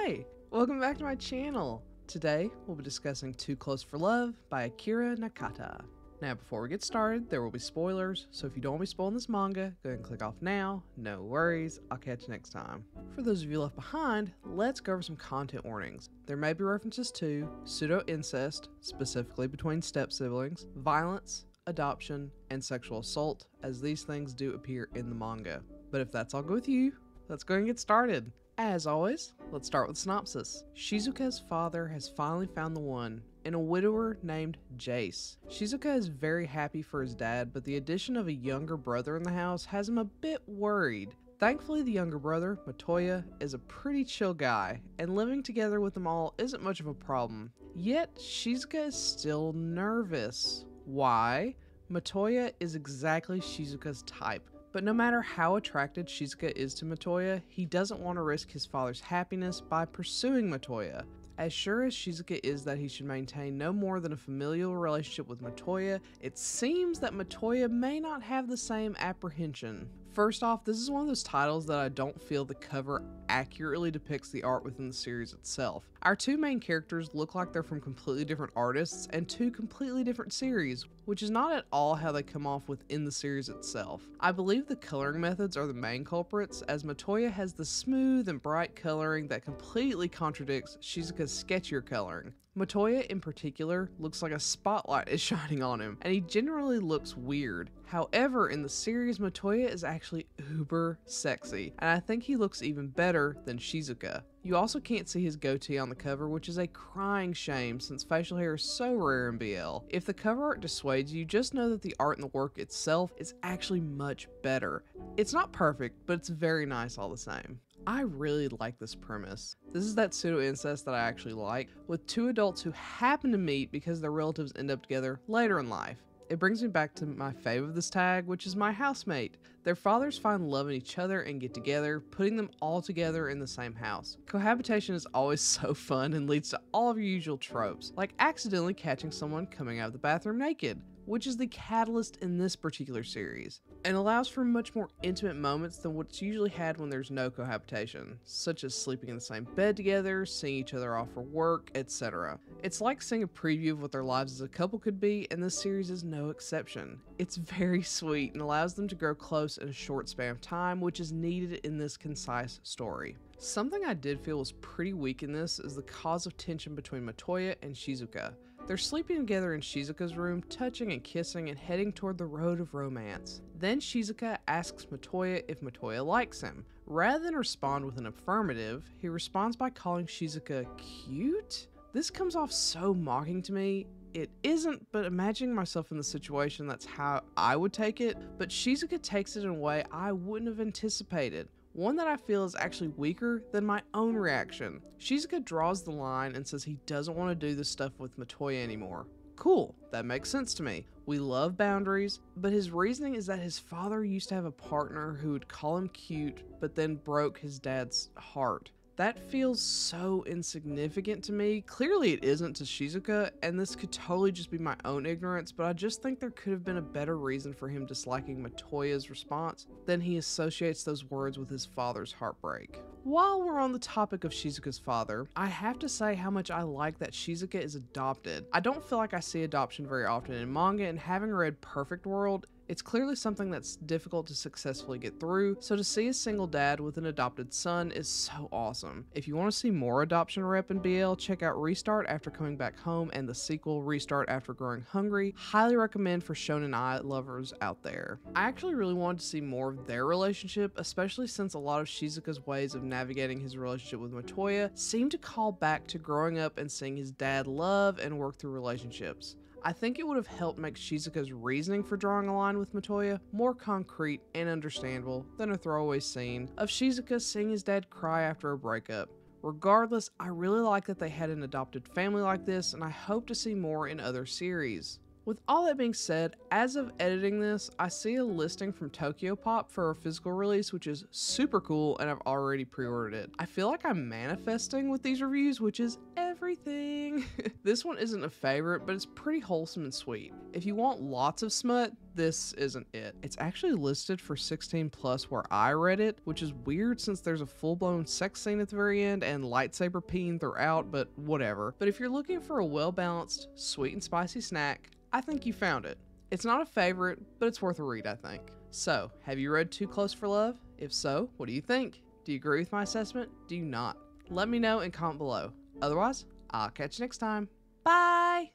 Hi! Welcome back to my channel. Today, we'll be discussing Too Close for Love by Akira Nakata. Now, before we get started, there will be spoilers, so if you don't want to be spoiling this manga, go ahead and click off now. No worries, I'll catch you next time. For those of you left behind, let's go over some content warnings. There may be references to pseudo-incest, specifically between step-siblings, violence, adoption, and sexual assault, as these things do appear in the manga. But if that's all good with you, let's go ahead and get started. As always, let's start with synopsis. Shizuka's father has finally found the one, in a widower named Jace. Shizuka is very happy for his dad, but the addition of a younger brother in the house has him a bit worried. Thankfully, the younger brother, Matoya, is a pretty chill guy, and living together with them all isn't much of a problem. Yet, Shizuka is still nervous. Why? Matoya is exactly Shizuka's type. But no matter how attracted Shizuka is to Matoya, he doesn't want to risk his father's happiness by pursuing Matoya. As sure as Shizuka is that he should maintain no more than a familial relationship with Matoya, it seems that Matoya may not have the same apprehension. First off, this is one of those titles that I don't feel the cover accurately depicts the art within the series itself. Our two main characters look like they're from completely different artists and two completely different series, which is not at all how they come off within the series itself. I believe the coloring methods are the main culprits, as Matoya has the smooth and bright coloring that completely contradicts Shizuka's sketchier coloring. Matoya in particular looks like a spotlight is shining on him, and he generally looks weird. However, in the series, Matoya is actually uber sexy, and I think he looks even better than Shizuka. You also can't see his goatee on the cover, which is a crying shame since facial hair is so rare in BL. If the cover art dissuades you, just know that the art and the work itself is actually much better. It's not perfect, but it's very nice all the same. I really like this premise. This is that pseudo-incest that I actually like, with two adults who happen to meet because their relatives end up together later in life. It brings me back to my fave of this tag, which is my housemate. Their fathers find love in each other and get together, putting them all together in the same house. Cohabitation is always so fun and leads to all of your usual tropes, like accidentally catching someone coming out of the bathroom naked, which is the catalyst in this particular series, and allows for much more intimate moments than what's usually had when there's no cohabitation, such as sleeping in the same bed together, seeing each other off for work, etc. It's like seeing a preview of what their lives as a couple could be, and this series is no exception. It's very sweet and allows them to grow close in a short span of time, which is needed in this concise story. Something I did feel was pretty weak in this is the cause of tension between Matoya and Shizuka. They're sleeping together in Shizuka's room, touching and kissing and heading toward the road of romance. Then Shizuka asks Matoya if Matoya likes him. Rather than respond with an affirmative, he responds by calling Shizuka cute? This comes off so mocking to me. It isn't, but imagining myself in the situation, that's how I would take it, but Shizuka takes it in a way I wouldn't have anticipated. One that I feel is actually weaker than my own reaction. Shizuka draws the line and says he doesn't want to do this stuff with Matoya anymore. Cool, that makes sense to me. We love boundaries, but his reasoning is that his father used to have a partner who would call him cute, but then broke his dad's heart. That feels so insignificant to me. Clearly it isn't to Shizuka, and this could totally just be my own ignorance, but I just think there could have been a better reason for him disliking Matoya's response than he associates those words with his father's heartbreak. While we're on the topic of Shizuka's father, I have to say how much I like that Shizuka is adopted. I don't feel like I see adoption very often in manga, and having read Perfect World, it's clearly something that's difficult to successfully get through, so to see a single dad with an adopted son is so awesome. If you want to see more adoption rep in BL, check out Restart After Coming Back Home and the sequel Restart After Growing Hungry. Highly recommend for shonen ai lovers out there. I actually really wanted to see more of their relationship, especially since a lot of Shizuka's ways of navigating his relationship with Matoya seem to call back to growing up and seeing his dad love and work through relationships. I think it would have helped make Shizuka's reasoning for drawing a line with Matoya more concrete and understandable than a throwaway scene of Shizuka seeing his dad cry after a breakup. Regardless, I really like that they had an adopted family like this, and I hope to see more in other series. With all that being said, as of editing this, I see a listing from Tokyo Pop for a physical release, which is super cool, and I've already pre-ordered it. I feel like I'm manifesting with these reviews, which is every everything. This one isn't a favorite, but it's pretty wholesome and sweet. If you want lots of smut, this isn't it. It's actually listed for 16 plus where I read it, which is weird since there's a full-blown sex scene at the very end and lightsaber peeing throughout, but whatever. But if you're looking for a well-balanced, sweet and spicy snack, I think you found it. It's not a favorite, but it's worth a read, I think. So, have you read Too Close for Love? If so, what do you think? Do you agree with my assessment? Do you not? Let me know and comment below. Otherwise, I'll catch you next time. Bye!